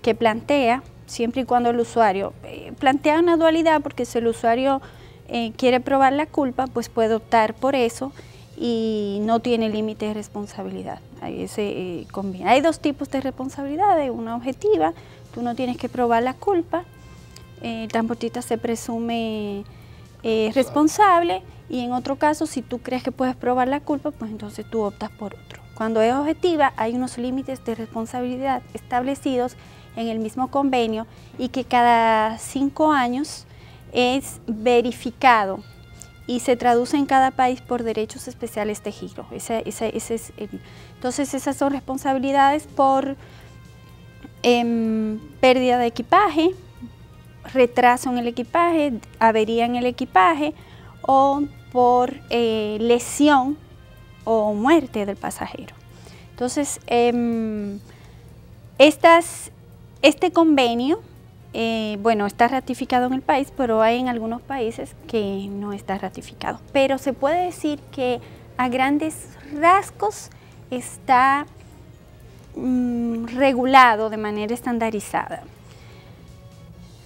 Speaker 8: que plantea, siempre y cuando el usuario plantea una dualidad, porque si el usuario quiere probar la culpa, pues puede optar por eso y no tiene límite de responsabilidad. Hay dos tipos de responsabilidades, una objetiva, tú no tienes que probar la culpa, el transportista se presume responsable, y en otro caso, si tú crees que puedes probar la culpa, pues entonces tú optas por otro. Cuando es objetiva, hay unos límites de responsabilidad establecidos en el mismo convenio y que cada 5 años es verificado y se traduce en cada país por derechos especiales de giro. Entonces esas son responsabilidades por pérdida de equipaje, retraso en el equipaje, avería en el equipaje o por lesión o muerte del pasajero. Entonces, este convenio, bueno, está ratificado en el país, pero hay en algunos países que no está ratificado. Pero se puede decir que a grandes rasgos está regulado de manera estandarizada.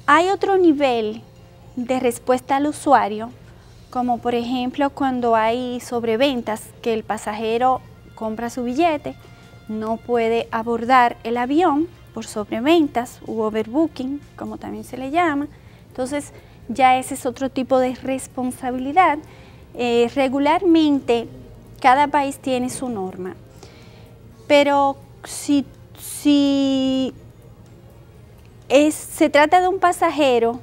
Speaker 8: Hay otro nivel de respuesta al usuario, como por ejemplo cuando hay sobreventas, que el pasajero compra su billete, no puede abordar el avión por sobreventas u overbooking, como también se le llama. Entonces ya ese es otro tipo de responsabilidad. Regularmente cada país tiene su norma, pero si se trata de un pasajero,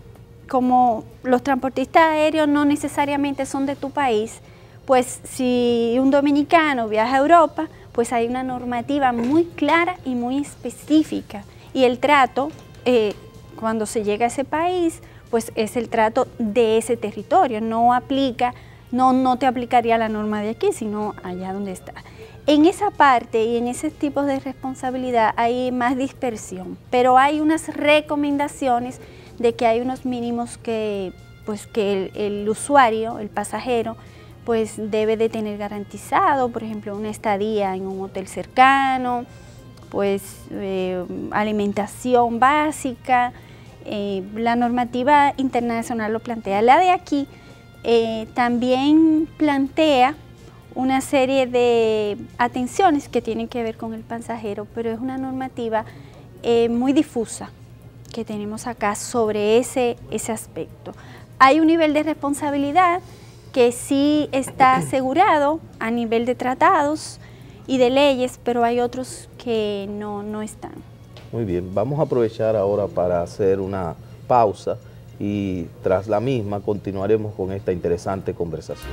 Speaker 8: como los transportistas aéreos no necesariamente son de tu país, pues si un dominicano viaja a Europa, pues hay una normativa muy clara y muy específica. Y el trato, cuando se llega a ese país, pues es el trato de ese territorio, no te aplicaría la norma de aquí, sino allá donde está. En esa parte y en ese tipo de responsabilidad hay más dispersión, pero hay unas recomendaciones de que hay unos mínimos que el usuario, el pasajero, pues debe de tener garantizado, por ejemplo, una estadía en un hotel cercano, pues alimentación básica. La normativa internacional lo plantea. La de aquí también plantea una serie de atenciones que tienen que ver con el pasajero, pero es una normativa muy difusa que tenemos acá sobre ese aspecto. Hay un nivel de responsabilidad que sí está asegurado a nivel de tratados y de leyes, pero hay otros que no están.
Speaker 7: Muy bien, vamos a aprovechar ahora para hacer una pausa y tras la misma continuaremos con esta interesante conversación.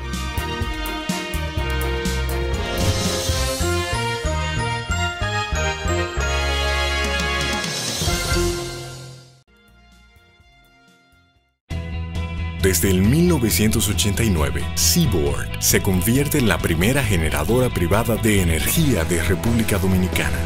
Speaker 3: Desde el 1989, Seaboard se convierte en la primera generadora privada de energía de República Dominicana.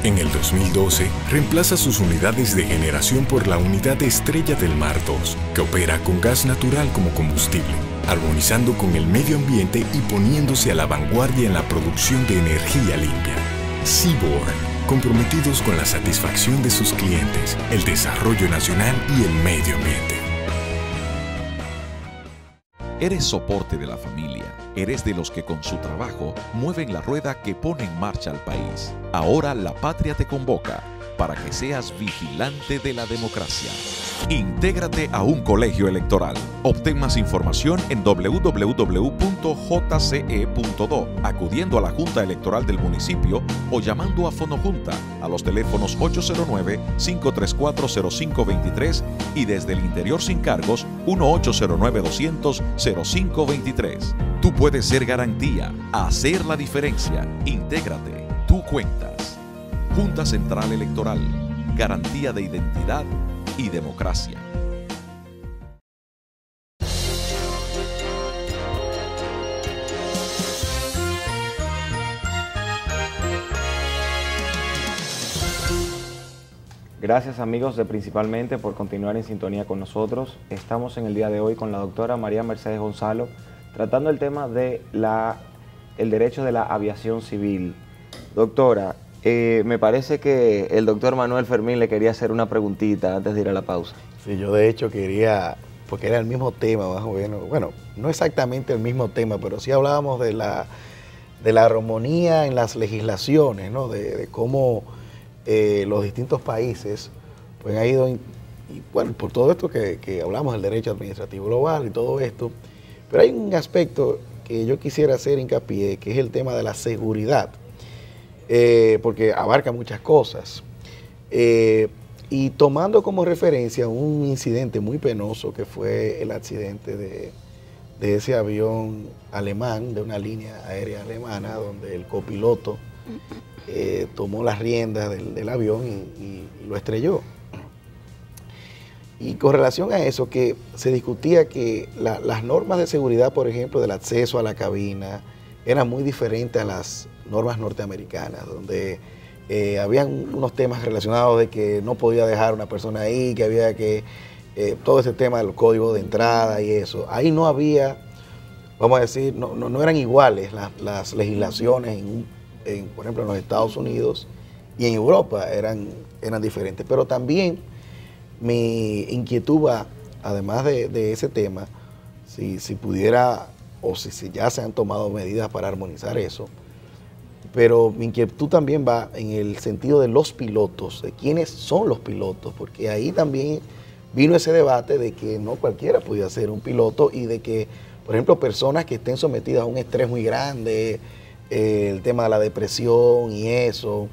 Speaker 3: En el 2012, reemplaza sus unidades de generación por la unidad Estrella del Mar 2, que opera con gas natural como combustible, armonizando con el medio ambiente y poniéndose a la vanguardia en la producción de energía limpia. Seaboard, comprometidos con la satisfacción de sus clientes, el desarrollo nacional y el medio ambiente.
Speaker 4: Eres soporte de la familia. Eres de los que con su trabajo mueven la rueda que pone en marcha al país. Ahora la patria te convoca para que seas vigilante de la democracia. Intégrate a un colegio electoral. Obtén más información en www.jce.do, acudiendo a la Junta Electoral del municipio o llamando a Fonojunta a los teléfonos 809-534-0523 y desde el interior sin cargos 1-809-200-0523. Tú puedes ser garantía, hacer la diferencia. Intégrate, tú cuentas. Junta Central Electoral, garantía de identidad y democracia.
Speaker 2: Gracias amigos de Principalmente por continuar en sintonía con nosotros. Estamos en el día de hoy con la doctora María Mercedes Gonzalo tratando el tema de el derecho de la aviación civil. Doctora, me parece que el doctor Manuel Fermín le quería hacer una preguntita antes de ir a la pausa.
Speaker 1: Sí, yo de hecho quería, porque era el mismo tema más o menos, bueno, no exactamente el mismo tema, pero sí hablábamos de la armonía en las legislaciones, ¿no? De cómo los distintos países pues, han ido, y bueno, por todo esto que hablamos del derecho administrativo global y todo esto, pero hay un aspecto que yo quisiera hacer hincapié, que es el tema de la seguridad. Porque abarca muchas cosas. Y tomando como referencia un incidente muy penoso que fue el accidente de ese avión alemán, de una línea aérea alemana, donde el copiloto tomó las riendas del avión y lo estrelló. Y con relación a eso, que se discutía que las normas de seguridad, por ejemplo, del acceso a la cabina, eran muy diferentes a las normas norteamericanas, donde habían unos temas relacionados de que no podía dejar una persona ahí, que había que, todo ese tema del código de entrada y eso. Ahí no había, vamos a decir, no eran iguales las legislaciones, por ejemplo, en los Estados Unidos y en Europa eran diferentes. Pero también mi inquietud va, además de ese tema, si pudiera, o si ya se han tomado medidas para armonizar eso, pero mi inquietud también va en el sentido de los pilotos, de quiénes son los pilotos, porque ahí también vino ese debate de que no cualquiera podía ser un piloto y de que, por ejemplo, personas que estén sometidas a un estrés muy grande, el tema de la depresión y eso.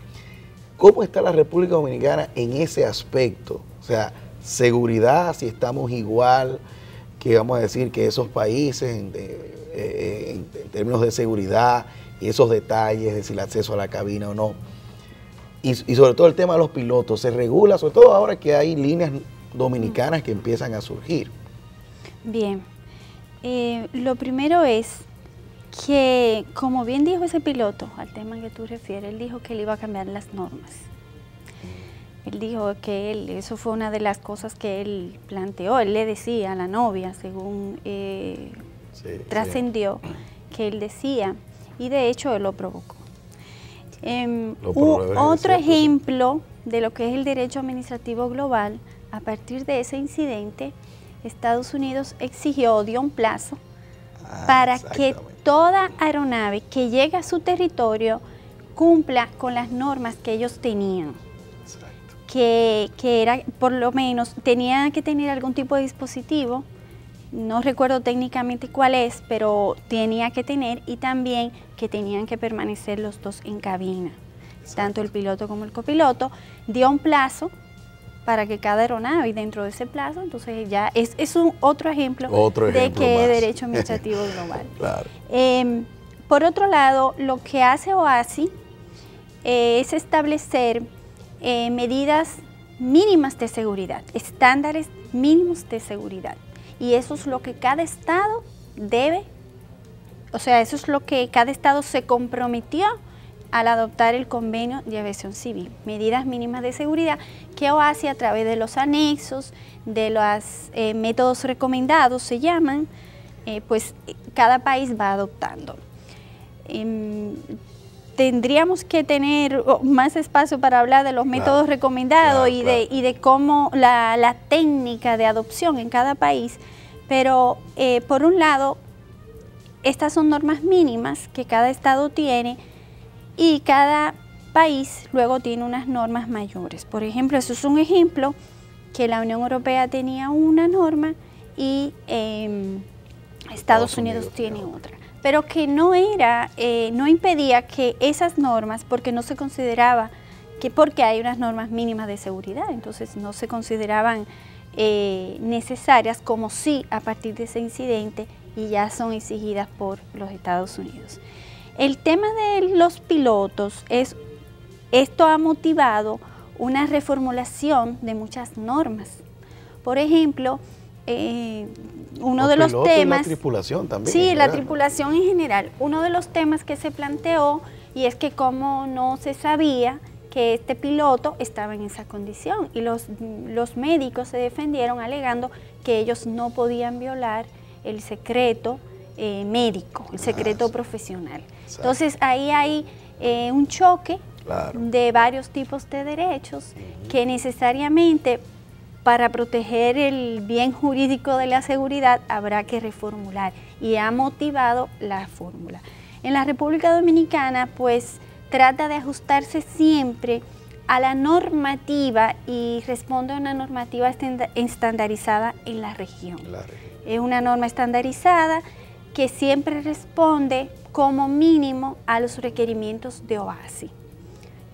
Speaker 1: ¿Cómo está la República Dominicana en ese aspecto? O sea, seguridad, si estamos igual que, vamos a decir, que esos países en términos de seguridad y esos detalles, es decir, el acceso a la cabina o no. Y sobre todo el tema de los pilotos, se regula, sobre todo ahora que hay líneas dominicanas que empiezan a surgir.
Speaker 8: Bien, lo primero es que, como bien dijo ese piloto, al tema que tú refieres, él dijo que él iba a cambiar las normas. Él dijo que eso fue una de las cosas que él planteó. Él le decía a la novia, según trascendió, que él decía, y de hecho él lo provocó. Otro ejemplo de lo que es el derecho administrativo global, a partir de ese incidente, Estados Unidos dio un plazo para que toda aeronave que llegue a su territorio cumpla con las normas que ellos tenían. Que era, por lo menos, tenía que tener algún tipo de dispositivo, no recuerdo técnicamente cuál es, pero tenía que tener, y también que tenían que permanecer los dos en cabina, tanto el piloto como el copiloto. Dio un plazo para que cada aeronave, y dentro de ese plazo, entonces ya es un otro ejemplo de que es derecho administrativo global.
Speaker 1: Claro.
Speaker 8: Por otro lado, lo que hace OASI es establecer medidas mínimas de seguridad, estándares mínimos de seguridad. Y eso es lo que cada estado debe, o sea, eso es lo que cada estado se comprometió al adoptar el convenio de aviación civil. Medidas mínimas de seguridad que OASI, a través de los anexos, de los métodos recomendados se llaman, pues cada país va adoptando. Tendríamos que tener más espacio para hablar de los métodos recomendados y de cómo la técnica de adopción en cada país, pero por un lado, estas son normas mínimas que cada estado tiene y cada país luego tiene unas normas mayores. Por ejemplo, eso es un ejemplo que la Unión Europea tenía una norma y Estados Unidos tiene otra. Pero que no impedía que esas normas, porque no se consideraba porque hay unas normas mínimas de seguridad, entonces no se consideraban necesarias, como sí a partir de ese incidente, y ya son exigidas por los Estados Unidos. El tema de los pilotos esto ha motivado una reformulación de muchas normas. Por ejemplo, uno de los temas...
Speaker 1: La tripulación también.
Speaker 8: Sí, la tripulación en general. Uno de los temas que se planteó, y es que como no se sabía que este piloto estaba en esa condición, y los médicos se defendieron alegando que ellos no podían violar el secreto médico, el secreto profesional. Exacto. Entonces ahí hay un choque de varios tipos de derechos que necesariamente, para proteger el bien jurídico de la seguridad, habrá que reformular, y ha motivado la fórmula. En la República Dominicana, pues, trata de ajustarse siempre a la normativa y responde a una normativa estandarizada en la región. Es una norma estandarizada que siempre responde como mínimo a los requerimientos de OASI.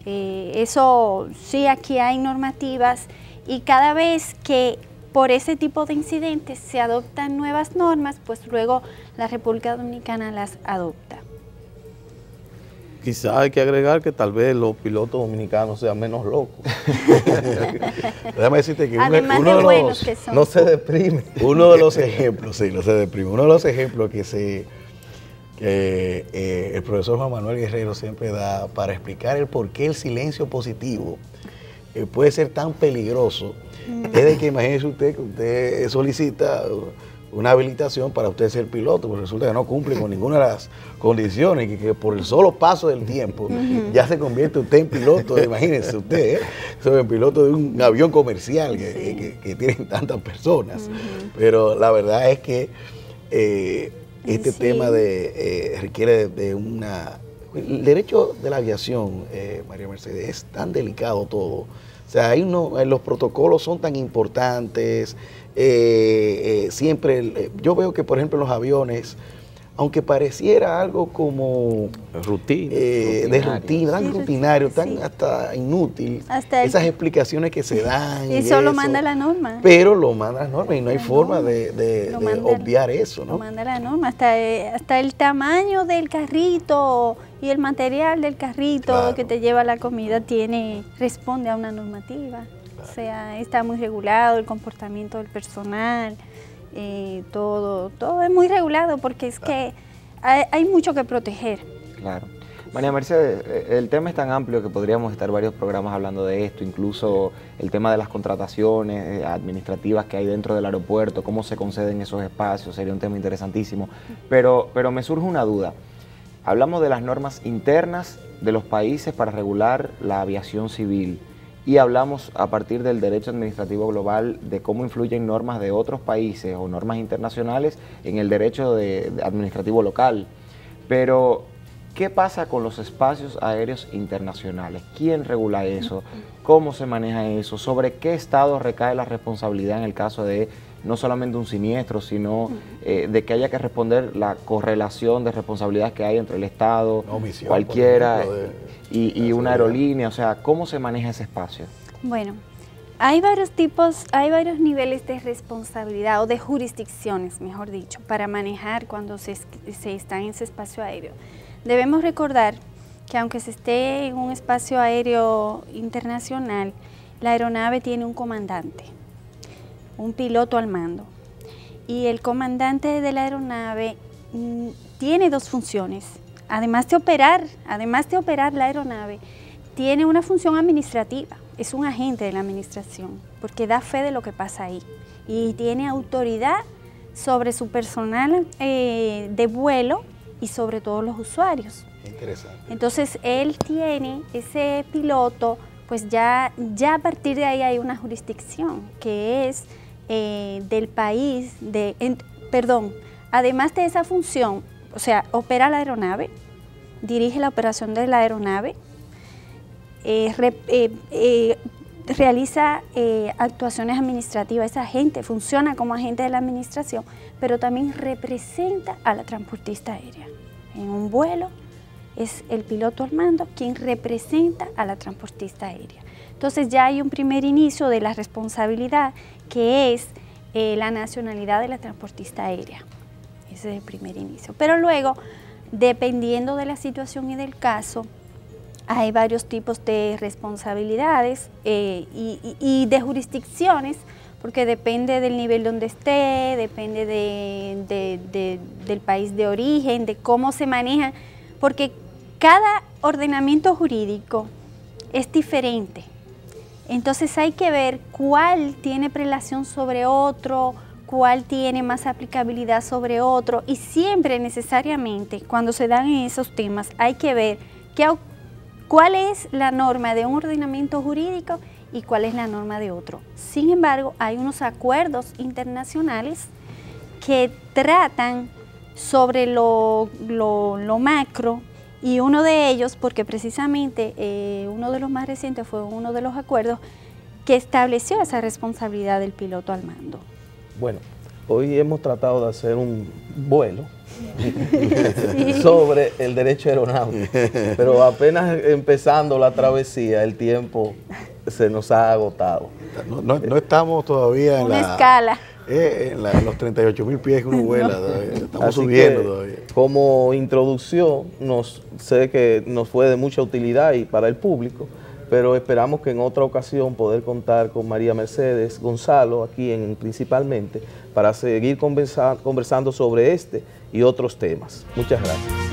Speaker 8: Eso sí, aquí hay normativas, y cada vez que por ese tipo de incidentes se adoptan nuevas normas, pues luego la República Dominicana las adopta.
Speaker 7: Quizás hay que agregar que tal vez los pilotos dominicanos sean menos locos.
Speaker 1: Déjame decirte que
Speaker 8: uno de los que son.
Speaker 7: No se deprime.
Speaker 1: Uno de los ejemplos, sí, no se deprime. Uno de los ejemplos que el profesor Juan Manuel Guerrero siempre da para explicar el por qué el silencio positivo puede ser tan peligroso, es de que imagínese usted que usted solicita una habilitación para usted ser piloto, pues resulta que no cumple con ninguna de las condiciones, y que por el solo paso del tiempo ya se convierte usted en piloto, imagínese usted, en piloto de un avión comercial que tienen tantas personas. Pero la verdad es que este tema requiere de una... El derecho de la aviación, María Mercedes, es tan delicado todo. O sea, los protocolos son tan importantes. Siempre, yo veo que, por ejemplo, en los aviones, aunque pareciera algo como de rutina, tan rutinario, tan hasta inútil, esas explicael que se dan.
Speaker 8: Eso lo manda la norma.
Speaker 1: Pero lo manda la norma, y no hay forma de obviar eso, ¿no?
Speaker 8: Lo manda la norma, hasta el tamaño del carrito y el material del carrito que te lleva la comida responde a una normativa. O sea, está muy regulado el comportamiento del personal. Todo es muy regulado, porque es que hay mucho que proteger.
Speaker 2: Claro. María Mercedes, el tema es tan amplio que podríamos estar varios programas hablando de esto, incluso el tema de las contrataciones administrativas que hay dentro del aeropuerto, cómo se conceden esos espacios, sería un tema interesantísimo. Pero me surge una duda. Hablamos de las normas internas de los países para regular la aviación civil, y hablamos a partir del derecho administrativo global de cómo influyen normas de otros países o normas internacionales en el derecho administrativo local. Pero, ¿qué pasa con los espacios aéreos internacionales? ¿Quién regula eso? ¿Cómo se maneja eso? ¿Sobre qué estado recae la responsabilidad en el caso de no solamente un siniestro, sino de que haya que responder la correlación de responsabilidades que hay entre el Estado, cualquiera, y una aerolínea? O sea, ¿cómo se maneja ese espacio?
Speaker 8: Bueno, hay varios niveles de responsabilidad o de jurisdicciones, mejor dicho, para manejar cuando se está en ese espacio aéreo. Debemos recordar que aunque se esté en un espacio aéreo internacional, la aeronave tiene un comandante, un piloto al mando. Y el comandante de la aeronave tiene dos funciones. Además de operar la aeronave, tiene una función administrativa. Es un agente de la administración, porque da fe de lo que pasa ahí. Y tiene autoridad sobre su personal de vuelo y sobre todo los usuarios.
Speaker 1: Interesante.
Speaker 8: Entonces él tiene, ese piloto, pues ya a partir de ahí hay una jurisdicción que es del país, además de esa función, o sea, opera la aeronave, dirige la operación de la aeronave, realiza actuaciones administrativas, esa agente funciona como agente de la administración, pero también representa a la transportista aérea. En un vuelo es el piloto al mando quien representa a la transportista aérea. Entonces ya hay un primer inicio de la responsabilidad que es la nacionalidad de la transportista aérea. Ese es el primer inicio. Pero luego, dependiendo de la situación y del caso, hay varios tipos de responsabilidades y de jurisdicciones, porque depende del nivel donde esté, depende del país de origen, de cómo se maneja, porque cada ordenamiento jurídico es diferente. Entonces hay que ver cuál tiene prelación sobre otro, cuál tiene más aplicabilidad sobre otro, y siempre necesariamente cuando se dan en esos temas hay que ver cuál es la norma de un ordenamiento jurídico y cuál es la norma de otro. Sin embargo, hay unos acuerdos internacionales que tratan sobre lo macro, y uno de ellos, porque precisamente uno de los más recientes fue uno de los acuerdos que estableció esa responsabilidad del piloto al mando.
Speaker 7: Bueno, hoy hemos tratado de hacer un vuelo sobre el derecho aeronáutico, pero apenas empezando la travesía, el tiempo se nos ha agotado.
Speaker 1: No estamos todavía en
Speaker 8: una escala.
Speaker 1: En los 38.000 pies que uno vuela, todavía. Estamos
Speaker 7: Así
Speaker 1: subiendo
Speaker 7: que,
Speaker 1: todavía.
Speaker 7: como introducción, sé que nos fue de mucha utilidad y para el público, pero esperamos que en otra ocasión poder contar con María Mercedes Gonzalo, aquí principalmente, para seguir conversando sobre este y otros temas. Muchas gracias.